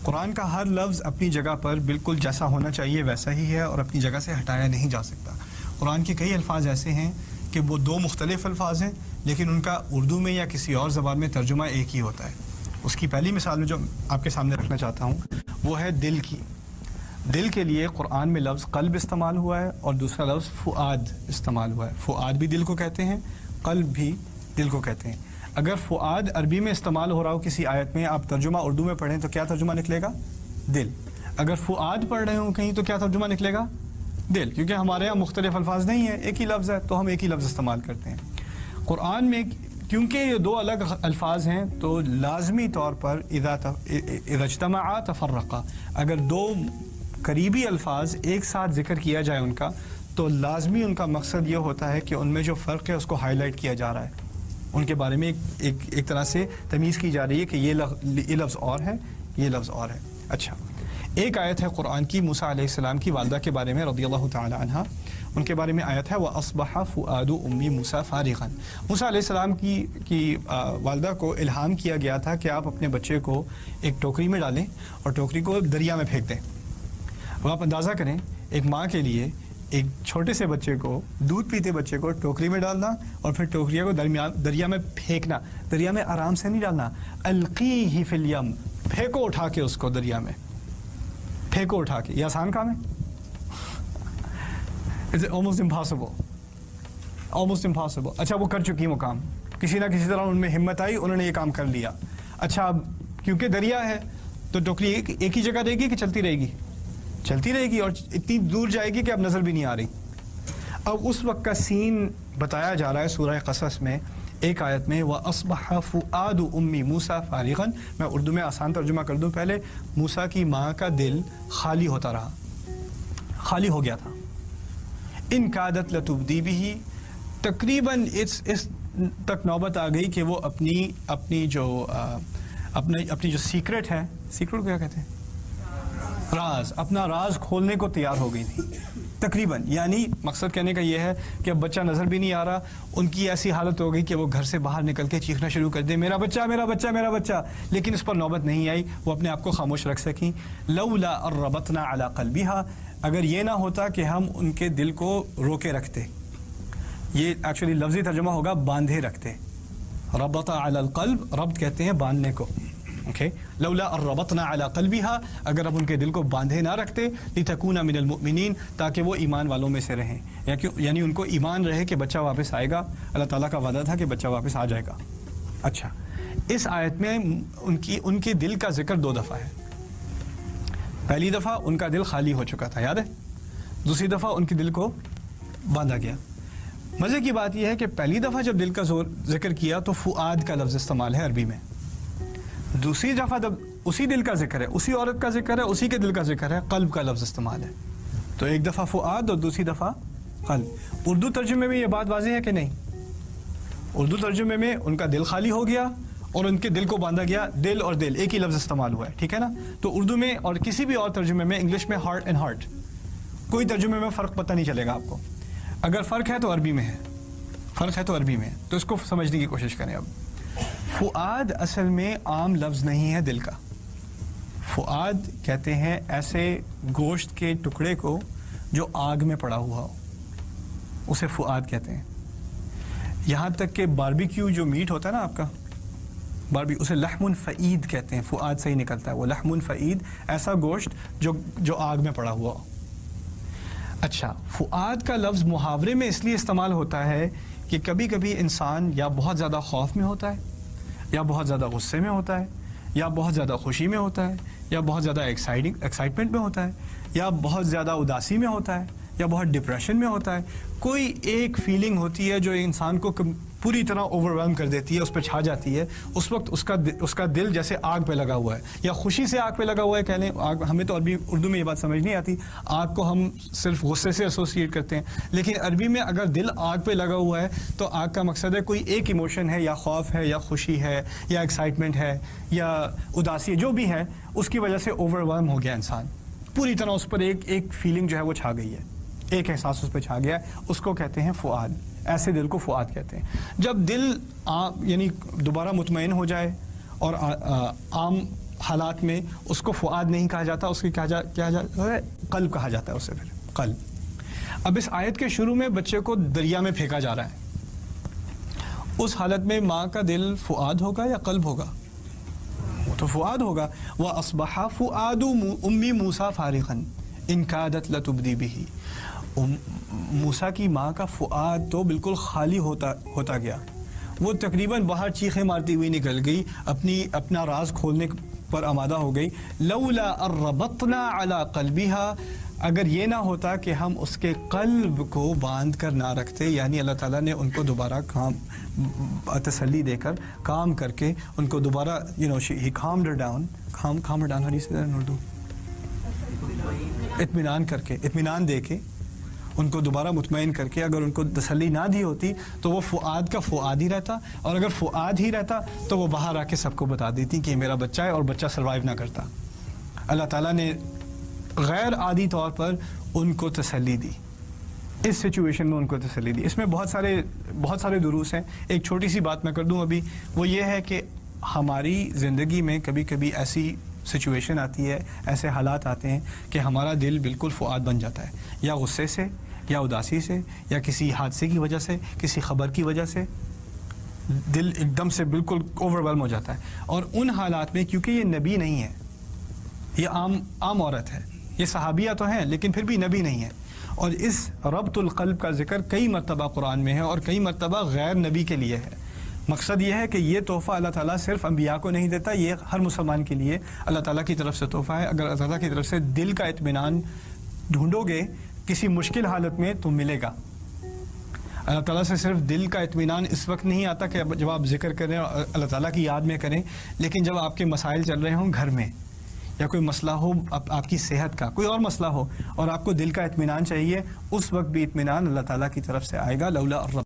قرآن کا ہر لفظ اپنی جگہ پر بالکل جیسا ہونا چاہیے ویسا ہی ہے اور اپنی جگہ سے ہٹایا نہیں جا سکتا. قرآن کے کئی الفاظ ایسے ہیں کہ وہ دو مختلف الفاظ ہیں لیکن ان کا اردو میں یا کسی اور زبان میں ترجمہ ایک ہی ہوتا ہے. اس کی پہلی مثال میں جو آپ کے سامنے رکھنا چاہتا ہوں وہ ہے دل کی. دل کے لیے قرآن میں لفظ قلب استعمال ہوا ہے اور دوسرا لفظ فؤاد استعمال ہوا ہے. فؤاد بھی دل کو کہتے ہیں, قلب بھی دل کو کہتے ہیں. اگر فؤاد عربی میں استعمال ہو رہا ہو کسی آیت میں, آپ ترجمہ اردو میں پڑھیں تو کیا ترجمہ نکلے گا؟ دل. اگر فؤاد پڑھ رہے ہوں کہیں تو کیا ترجمہ نکلے گا؟ دل. کیونکہ ہمارے یہاں مختلف الفاظ نہیں ہیں, ایک ہی لفظ ہے تو ہم ایک ہی لفظ استعمال کرتے ہیں. قرآن میں کیونکہ یہ دو الگ الفاظ ہیں تو لازمی طور پر اذا اجتمعا تفرقا, اگر دو قریبی الفاظ ایک ساتھ ذکر کیا جائے ان کا تو لازمی ان کا مقصد یہ ہوتا ہے کہ ان میں جو فرق ہے اس کو ہائی لائٹ کیا جا رہا ہے, ان کے بارے میں ایک طرح سے تمیز کی جا رہی ہے کہ یہ لفظ اور ہے, یہ لفظ اور ہے. اچھا, ایک آیت ہے قرآن کی موسیٰ علیہ السلام کی والدہ کے بارے میں رضی اللہ تعالی عنہا, ان کے بارے میں آیت ہے وَأَصْبَحَ فُؤَادُ أُمِّ مُوسَىٰ فَارِغًا. موسیٰ علیہ السلام کی والدہ کو الہام کیا گیا تھا کہ آپ اپنے بچے کو ایک ٹوکری میں ڈالیں اور ٹوکری کو دریا میں پھینک دیں. اب آپ اندازہ کریں ایک ماں کے لیے ایک چھوٹے سے بچے کو, دودھ پیتے بچے کو ٹوکری میں ڈالنا اور پھر ٹوکریاں کو دریا میں پھینکنا. دریا میں آرام سے نہیں ڈالنا, القیہ فی الیم, پھینکو اٹھا کے اس کو دریا میں, پھینکو اٹھا کے. یہ آسان کام ہے؟ It's almost impossible. Almost impossible. اچھا وہ کر چکی وہ کام, کسی نہ کسی طرح ان میں ہمت آئی, انہوں نے یہ کام کر لیا. اچھا اب کیونکہ دریا ہے تو ٹوکری ایک ہی جگہ رہے گی کہ چلتی رہے گی؟ چلتی رہے گی اور اتنی دور جائے گی کہ اب نظر بھی نہیں آ رہی. اب اس وقت کا سین بتایا جا رہا ہے سورہ قصص میں ایک آیت میں وَأَصْبَحَ فُؤَادُ أُمِّ مُوسَىٰ فَارِغًا. میں اردو میں آسان ترجمہ کر دوں پہلے. موسیٰ کی ماں کا دل خالی ہوتا رہا, خالی ہو گیا تھا. ان کادت لتبدی بھی, تقریباً اس تک نوبت آ گئی کہ وہ اپنی جو سیکرٹ ہے, سیکرٹ کیا کہتے ہیں, راز, اپنا راز کھولنے کو تیار ہو گئی تھی تقریباً. یعنی مقصد کہنے کا یہ ہے کہ اب بچہ نظر بھی نہیں آ رہا. ان کی ایسی حالت ہو گئی کہ وہ گھر سے باہر نکل کے چیخنا شروع کر دیں میرا بچہ میرا بچہ میرا بچہ, لیکن اس پر نوبت نہیں آئی, وہ اپنے آپ کو خاموش رکھ سکیں. لولا الربطنا علی قلبها, اگر یہ نہ ہوتا کہ ہم ان کے دل کو روکے رکھتے, یہ ایکچولی لفظی ترجمہ ہوگا باندھے رکھتے. ربط علی القلب, ربط کہتے ہیں باندھنے کو. اوکے, لولا الربطنا علی قلبها, اگر اب ان کے دل کو باندھے نہ رکھتے, لتکون من المؤمنین, تاکہ وہ ایمان والوں میں سے رہیں, یعنی ان کو ایمان رہے کہ بچہ واپس آئے گا. اللہ تعالیٰ کا وعدہ تھا کہ بچہ واپس آ جائے گا. اچھا, اس آیت میں ان کے دل کا ذکر دو دفعہ ہے. پہلی دفعہ ان کا دل خالی ہو چکا تھا, یاد ہے, دوسری دفعہ ان کے دل کو باندھا گیا. مزے کی بات یہ ہے کہ پہلی دفعہ جب دل کا ذکر کیا تو فؤاد کا لفظ استعمال ہے عربی میں. دوسری دفعہ جب اسی دل کا ذکر ہے, اسی عورت کا ذکر ہے, اسی کے دل کا ذکر ہے, قلب کا لفظ استعمال ہے. تو ایک دفعہ فؤاد اور دوسری دفعہ قلب. اردو ترجمے میں یہ بات واضح ہے کہ نہیں؟ اردو ترجمے میں ان کا دل خالی ہو گیا اور ان کے دل کو باندھا گیا. دل اور دل ایک ہی لفظ استعمال ہوا ہے, ٹھیک ہے نا. تو اردو میں اور کسی بھی اور ترجمے میں, انگلش میں ہارٹ اینڈ ہارٹ, کوئی ترجمے میں فرق پتہ نہیں چلے گا آپ کو. اگر فرق ہے تو عربی میں ہے, فرق ہے تو عربی میں ہے, تو اس کو سمجھنے کی کوشش کریں. اب فؤاد اصل میں عام لفظ نہیں ہے دل کا. فؤاد کہتے ہیں ایسے گوشت کے ٹکڑے کو جو آگ میں پڑا ہوا ہو, اسے فؤاد کہتے ہیں. یہاں تک کہ باربیکیو جو میٹ ہوتا ہے نا آپ کا, اسے لحم فعید کہتے ہیں. فؤاد سے ہی نکلتا ہے وہ لحم فعید, ایسا گوشت جو آگ میں پڑا ہوا ہو. اچھا, فؤاد کا لفظ محاورے میں اس لیے استعمال ہوتا ہے کہ کبھی کبھی انسان یا بہت زیادہ خوف میں ہوتا ہے, یا بہت زیادہ غصے میں ہوتا ہے, یا بہت زیادہ خوشی میں ہوتا ہے, یا بہت زیادہ ایکسائٹمنٹ میں ہوتا ہے, یا بہت زیادہ اداسی میں ہوتا ہے, یا بہت ڈپریشن میں ہوتا ہے. کوئی ایک فیلنگ ہوتی ہے جو انسان کو پوری طرح اوور کر دیتی ہے, اس پہ چھا جاتی ہے. اس وقت اس کا دل جیسے آگ پہ لگا ہوا ہے, یا خوشی سے آگ پہ لگا ہوا ہے کہہ لیں. ہمیں تو اردو میں یہ بات سمجھ نہیں آتی, آگ کو ہم صرف غصے سے ایسوسیٹ کرتے ہیں, لیکن عربی میں اگر دل آگ پہ لگا ہوا ہے تو آگ کا مقصد ہے کوئی ایک ایموشن ہے, یا خوف ہے, یا خوشی ہے, یا ایکسائٹمنٹ ہے, یا اداسی ہے, جو بھی ہے, اس کی وجہ سے اوور ہو گیا انسان, پوری طرح اس پر ایک فیلنگ جو ہے وہ چھا گئی ہے, ایک احساس اس پہ چھا گیا ہے, اس کو کہتے ہیں فؤاد. ایسے دل کو فؤاد کہتے ہیں. جب دل یعنی دوبارہ مطمئن ہو جائے اور عام حالات میں اس کو فؤاد نہیں کہا جاتا، اس کی کیا جاتا ہے، قلب کہا جاتا ہے اسے، پھر قلب۔ اب اس آیت کے شروع میں بچے کو دریا میں پھینکا جا رہا ہے، اس حالت میں ماں کا دل فؤاد ہوگا یا قلب ہوگا؟ وہ تو فؤاد ہوگا۔ وَأَصْبَحَ فُؤَادُ أُمِّ مُوسَىٰ فَارِغًا إِنْ كَادَتْ لَتُبْدِي بِهِ۔ موسیٰ کی ماں کا فؤاد تو بالکل خالی ہوتا گیا، وہ تقریباً باہر چیخیں مارتی ہوئی نکل گئی، اپنا راز کھولنے پر آمادہ ہو گئی۔ لولا الربطنا علی قلبها، اگر یہ نہ ہوتا کہ ہم اس کے قلب کو باندھ کر نہ رکھتے، یعنی اللہ تعالیٰ نے ان کو دوبارہ تسلی دے کر کام کر کے ان کو دوبارہ he calmed her down how do you say that in Urdu؟ اطمینان کر کے، اطمینان دے کے ان کو دوبارہ مطمئن کر کے، اگر ان کو تسلی نہ دی ہوتی تو وہ فؤاد کا فؤاد ہی رہتا، اور اگر فؤاد ہی رہتا تو وہ باہر آ کے سب کو بتا دیتی کہ یہ میرا بچہ ہے، اور بچہ سروائیو نہ کرتا۔ اللہ تعالیٰ نے غیر عادی طور پر ان کو تسلی دی، اس سچویشن میں ان کو تسلی دی۔ اس میں بہت سارے دروس ہیں۔ ایک چھوٹی سی بات میں کر دوں ابھی، وہ یہ ہے کہ ہماری زندگی میں کبھی کبھی ایسی سچویشن آتی ہے، ایسے حالات آتے ہیں کہ ہمارا دل بالکل فؤاد بن جاتا ہے، یا غصے سے، یا اداسی سے، یا کسی حادثے کی وجہ سے، کسی خبر کی وجہ سے دل ایک دم سے بالکل اوور ویلم ہو جاتا ہے۔ اور ان حالات میں کیونکہ یہ نبی نہیں ہے، یہ عام عورت ہے، یہ صحابیہ تو ہیں لیکن پھر بھی نبی نہیں ہے، اور اس ربط القلب کا ذکر کئی مرتبہ قرآن میں ہے اور کئی مرتبہ غیر نبی کے لیے ہے۔ مقصد یہ ہے کہ یہ تحفہ اللہ تعالیٰ صرف انبیاء کو نہیں دیتا، یہ ہر مسلمان کے لیے اللہ تعالیٰ کی طرف سے تحفہ ہے۔ اگر اللہ تعالیٰ کی طرف سے دل کا اطمینان ڈھونڈو گے کسی مشکل حالت میں تو ملے گا۔ اللہ تعالیٰ سے صرف دل کا اطمینان اس وقت نہیں آتا کہ جب آپ ذکر کریں اور اللہ تعالیٰ کی یاد میں کریں، لیکن جب آپ کے مسائل چل رہے ہوں گھر میں، یا کوئی مسئلہ ہو آپ کی صحت کا، کوئی اور مسئلہ ہو، اور آپ کو دل کا اطمینان چاہیے، اس وقت بھی اطمینان اللہ تعالیٰ کی طرف سے آئے گا۔ لولا